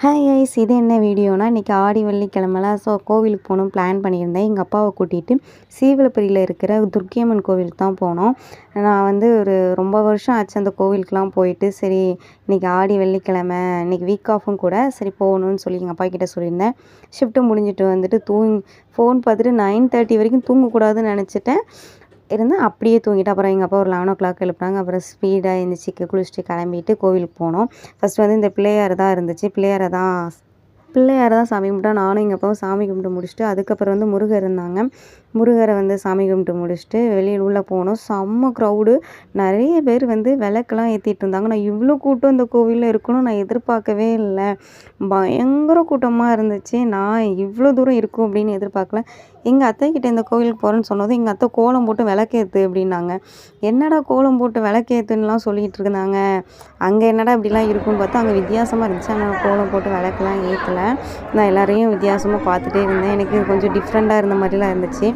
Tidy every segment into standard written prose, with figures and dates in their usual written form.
Hi ice, இது என்ன வீடியோனா, இன்றைக்கி ஆடி வெள்ளிக்கிழமைல கோவிலுக்கு போகணும் பிளான் பண்ணியிருந்தேன். எங்கள் அப்பாவை கூட்டிகிட்டு சீவலப்பரியில் இருக்கிற துர்க்கியம்மன் கோவிலுக்கு தான் போனோம். நான் வந்து ரொம்ப வருஷம் ஆச்சு அந்த கோவிலுக்குலாம் போயிட்டு. சரி, இன்றைக்கி ஆடி வெள்ளிக்கிழமை, இன்றைக்கி வீக் ஆஃபும் கூட, சரி போகணுன்னு சொல்லி எங்கள் அப்பா கிட்டே சொல்லியிருந்தேன். ஷிஃப்ட்டு முடிஞ்சிட்டு வந்துட்டு ஃபோன் பார்த்துட்டு 9:30 வரைக்கும் தூங்கக்கூடாதுன்னு நினச்சிட்டேன். அப்படியே தூங்கிட்டு அப்புறம் எங்கள் அப்பா ஒரு 11 எழுப்புனாங்க. அப்புறம் ஸ்பீடாக எழுந்திரிச்சி குளிச்சுட்டு கிளம்பிட்டு கோவிலுக்கு போனோம். ஃபஸ்ட்டு வந்து இந்த பிள்ளையார் தான் இருந்துச்சு. பிள்ளையாரை தான் சாமி கும்பிட்டோம். நானும் எங்கள் அப்பாவும் சாமி கும்பிட்டு முடிச்சுட்டு, அதுக்கப்புறம் வந்து முருகர் இருந்தாங்க. முருகரை வந்து சாமி கும்பிட்டு முடிச்சுட்டு வெளியில் உள்ளே போனோம். செம்ம க்ரௌடு, நிறைய பேர் வந்து விளக்கெல்லாம் ஏற்றிட்டு இருந்தாங்க. நான் இவ்வளோ கூட்டம் இந்த கோவிலில் இருக்கணும்னு நான் எதிர்பார்க்கவே இல்லை. பயங்கர கூட்டமாக இருந்துச்சு. நான் இவ்வளோ தூரம் இருக்கும் அப்படின்னு எதிர்பார்க்கல. எங்கள் அத்தைக்கிட்ட இந்த கோவிலுக்கு போகிறேன்னு சொன்னதும் எங்கள் அத்தை கோலம் போட்டு விளக்கேற்று அப்படின்னாங்க. என்னடா கோலம் போட்டு விளக்கேற்றுன்னுலாம் சொல்லிகிட்டு இருந்தாங்க. அங்கே என்னடா இப்படிலாம் இருக்குன்னு பார்த்தா அங்கே வித்தியாசமாக இருந்துச்சு. அங்கே கோலம் போட்டு விளக்கெல்லாம் ஏற்றலை. நான் எல்லாரையும் வித்தியாசமாக பார்த்துட்டே இருந்தேன். எனக்கு கொஞ்சம் டிஃப்ரெண்ட்டாக இருந்த மாதிரிலாம் இருந்துச்சு.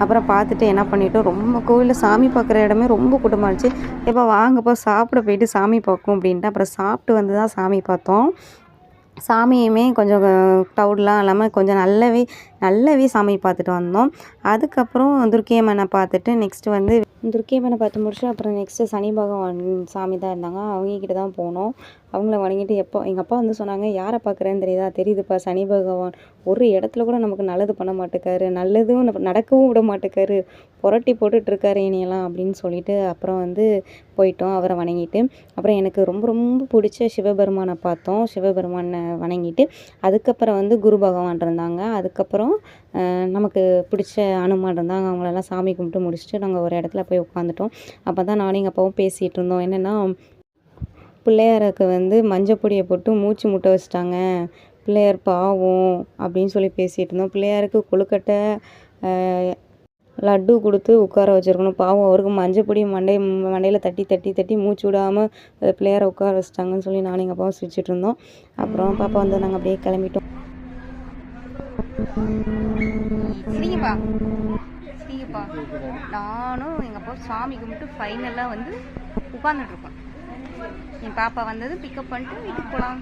அப்புறம் பார்த்துட்டு என்ன பண்ணிட்டோம், ரொம்ப கோவிலில் சாமி பார்க்குற இடமே ரொம்ப கூட்டமாக இருந்துச்சு. எப்போ வாங்கப்போ சாப்பிட போயிட்டு சாமி பார்க்கும் அப்படின்ட்டு அப்புறம் சாப்பிட்டு வந்து தான் சாமி பார்த்தோம். சாமியுமே கொஞ்சம் க்ரௌட்லாம் இல்லாமல் கொஞ்சம் நல்லாவே சாமி பார்த்துட்டு வந்தோம். அதுக்கப்புறம் துர்க்கியம்மனை பார்த்துட்டு நெக்ஸ்ட்டு வந்து துர்க்கியம்மனை பார்த்து முடிச்சு அப்புறம் நெக்ஸ்ட்டு சனி பகவான் சாமி தான் இருந்தாங்க. அவங்கக்கிட்ட தான் போனோம். அவங்கள வணங்கிட்டு எங்கள் அப்பா வந்து சொன்னாங்க, யாரை பார்க்குறேன்னு தெரியுதுப்பா, சனி பகவான் ஒரு இடத்துல கூட நமக்கு நல்லது பண்ண மாட்டேக்காரு, நல்லதும் நடக்கவும் விட மாட்டேக்காரு, புரட்டி போட்டுட்ருக்காரு இனியெல்லாம் அப்படின்னு சொல்லிட்டு அப்புறம் வந்து போயிட்டோம் அவரை வணங்கிட்டு. அப்புறம் எனக்கு ரொம்ப ரொம்ப பிடிச்ச சிவபெருமானை பார்த்தோம். சிவபெருமானை வணங்கிட்டு அதுக்கப்புறம் வந்து குரு பகவான் இருந்தாங்க. அதுக்கப்புறம் நமக்கு பிடிச்ச அனுமான் இருந்தாங்க. அவங்களெல்லாம் சாமி கும்பிட்டு முடிச்சுட்டு நாங்கள் ஒரு இடத்துல போய் உட்காந்துட்டோம். அப்போ தான் நானும் எங்கள் அப்பாவும் பேசிகிட்டு இருந்தோம். என்னென்னா, பிள்ளையாருக்கு வந்து மஞ்சப்பொடியை போட்டு மூச்சு முட்டை வச்சுட்டாங்க, பிள்ளையார் பாவம் அப்படின்னு சொல்லி பேசிகிட்டு இருந்தோம். பிள்ளையாருக்கு கொழுக்கட்டை லட்டு கொடுத்து உட்கார வச்சுருக்கணும், பாவம் அவருக்கு மஞ்சப்பொடி மண்டையில் தட்டி தட்டி தட்டி மூச்சு விடாமல் பிள்ளையாரை உட்கார வச்சுட்டாங்கன்னு சொல்லி நானும் எங்கள் அப்பாவும் சிரிச்சிட்டு இருந்தோம். அப்புறம் பாப்பா வந்து நாங்கள் அப்படியே கிளம்பிட்டோம். நானும் எங்கள் அப்பா சாமி கும்பிட்டு ஃபைனலாக வந்து உட்காந்துட்ருக்கோம். என் பாப்பா வந்தது பிக்கப் பண்ணிட்டு வீட்டுக்கு போகலாம்.